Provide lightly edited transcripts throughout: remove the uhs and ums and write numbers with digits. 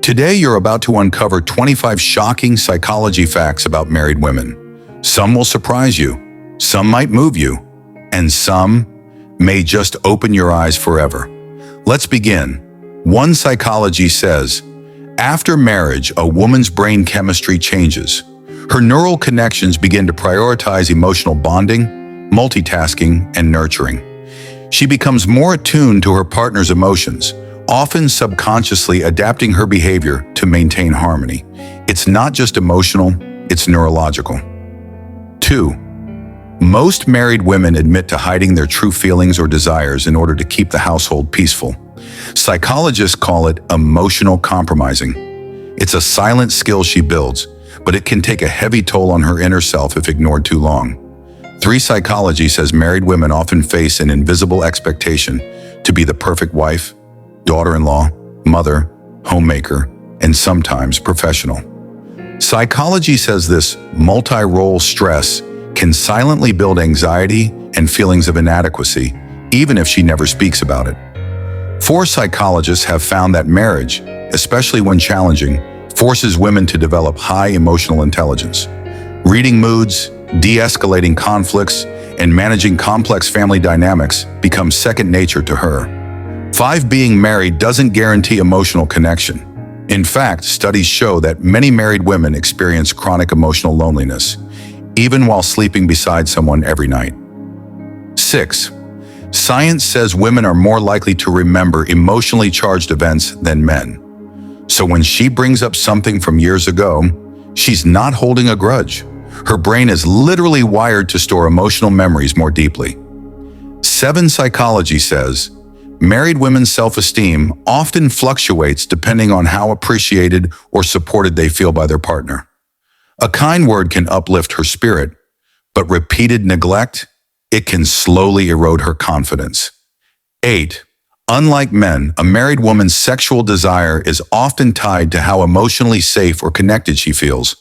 Today, you're about to uncover 25 shocking psychology facts about married women. Some will surprise you, some might move you, and some may just open your eyes forever. Let's begin. One psychology says, after marriage, a woman's brain chemistry changes. Her neural connections begin to prioritize emotional bonding, multitasking, and nurturing. She becomes more attuned to her partner's emotions, often subconsciously adapting her behavior to maintain harmony. It's not just emotional, it's neurological. 2. Most married women admit to hiding their true feelings or desires in order to keep the household peaceful. Psychologists call it emotional compromising. It's a silent skill she builds, but it can take a heavy toll on her inner self if ignored too long. 3. Psychology says married women often face an invisible expectation to be the perfect wife, daughter-in-law, mother, homemaker, and sometimes professional. Psychology says this multi-role stress can silently build anxiety and feelings of inadequacy, even if she never speaks about it. 4. Psychologists have found that marriage, especially when challenging, forces women to develop high emotional intelligence. Reading moods, de-escalating conflicts, and managing complex family dynamics becomes second nature to her. 5. Being married doesn't guarantee emotional connection. In fact, studies show that many married women experience chronic emotional loneliness, even while sleeping beside someone every night. 6. Science says women are more likely to remember emotionally charged events than men. So when she brings up something from years ago, she's not holding a grudge. Her brain is literally wired to store emotional memories more deeply. 7. Psychology says married women's self-esteem often fluctuates depending on how appreciated or supported they feel by their partner. A kind word can uplift her spirit, but repeated neglect, it can slowly erode her confidence. 8. Unlike men, a married woman's sexual desire is often tied to how emotionally safe or connected she feels.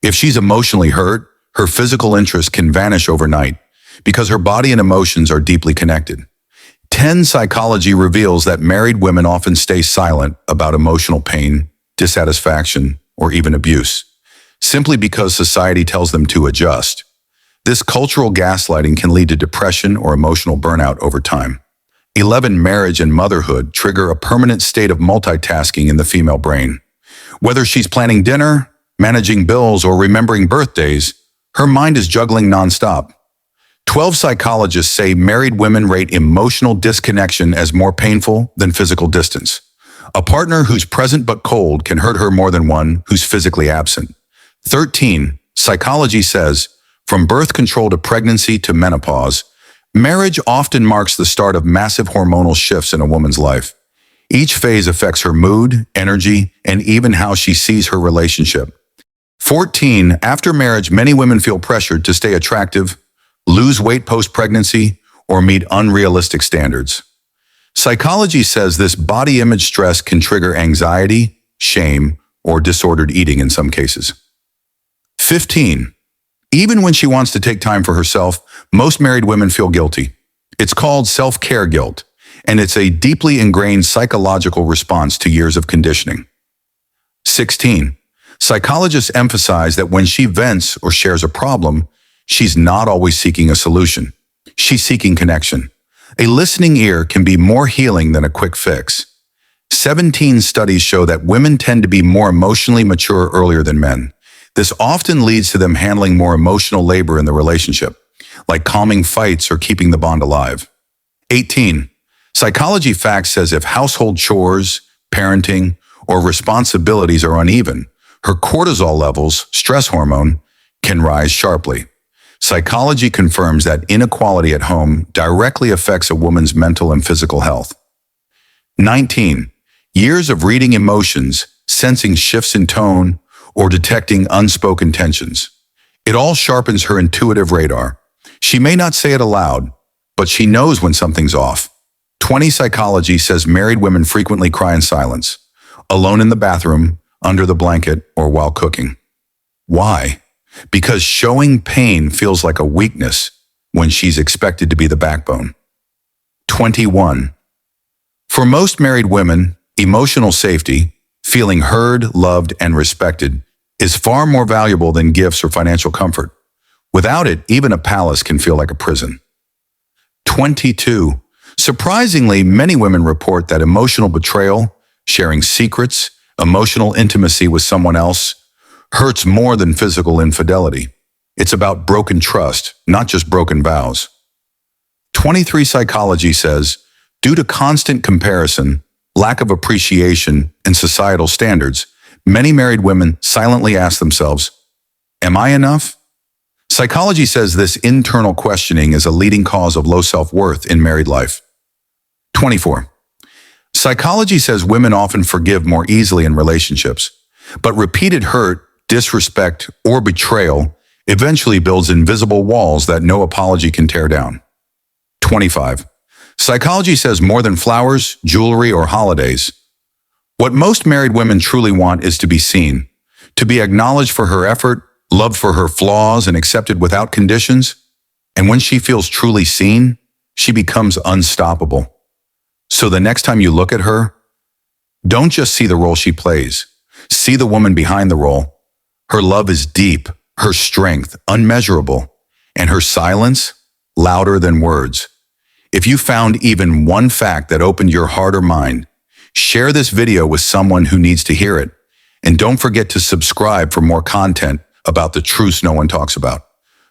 If she's emotionally hurt, her physical interest can vanish overnight because her body and emotions are deeply connected. 10. Psychology reveals that married women often stay silent about emotional pain, dissatisfaction, or even abuse, simply because society tells them to adjust. This cultural gaslighting can lead to depression or emotional burnout over time. 11. Marriage and motherhood trigger a permanent state of multitasking in the female brain. Whether she's planning dinner, managing bills, or remembering birthdays, her mind is juggling nonstop. 12. Psychologists say married women rate emotional disconnection as more painful than physical distance. A partner who's present but cold can hurt her more than one who's physically absent. 13. Psychology says, from birth control to pregnancy to menopause, marriage often marks the start of massive hormonal shifts in a woman's life. Each phase affects her mood, energy, and even how she sees her relationship. 14. After marriage, many women feel pressured to stay attractive, lose weight post-pregnancy, or meet unrealistic standards. Psychology says this body image stress can trigger anxiety, shame, or disordered eating in some cases. 15. Even when she wants to take time for herself, most married women feel guilty. It's called self-care guilt, and it's a deeply ingrained psychological response to years of conditioning. 16. Psychologists emphasize that when she vents or shares a problem, she's not always seeking a solution. She's seeking connection. A listening ear can be more healing than a quick fix. 17 studies show that women tend to be more emotionally mature earlier than men. This often leads to them handling more emotional labor in the relationship, like calming fights or keeping the bond alive. 18. Psychology Facts says if household chores, parenting, or responsibilities are uneven, her cortisol levels, stress hormone, can rise sharply. Psychology confirms that inequality at home directly affects a woman's mental and physical health. 19. Years of reading emotions, sensing shifts in tone, or detecting unspoken tensions. It all sharpens her intuitive radar. She may not say it aloud, but she knows when something's off. 20. Psychology says married women frequently cry in silence, alone in the bathroom, under the blanket, or while cooking. Why? Because showing pain feels like a weakness when she's expected to be the backbone. 21. For most married women, emotional safety, Feeling heard, loved, and respected is far more valuable than gifts or financial comfort. Without it, even a palace can feel like a prison. 22. Surprisingly, many women report that emotional betrayal, sharing secrets, emotional intimacy with someone else, hurts more than physical infidelity. It's about broken trust, not just broken vows. 23. Psychology says, due to constant comparison, lack of appreciation, and societal standards, many married women silently ask themselves, am I enough? Psychology says this internal questioning is a leading cause of low self-worth in married life. 24. Psychology says women often forgive more easily in relationships, but repeated hurt, disrespect, or betrayal eventually builds invisible walls that no apology can tear down. 25. Psychology says more than flowers, jewelry, or holidays, what most married women truly want is to be seen, to be acknowledged for her effort, loved for her flaws, and accepted without conditions. And when she feels truly seen, she becomes unstoppable. So the next time you look at her, don't just see the role she plays. See the woman behind the role. Her love is deep, her strength unmeasurable, and her silence louder than words. If you found even one fact that opened your heart or mind, share this video with someone who needs to hear it. And don't forget to subscribe for more content about the truths no one talks about.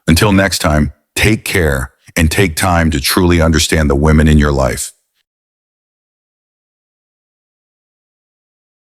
Until next time, take care and take time to truly understand the women in your life.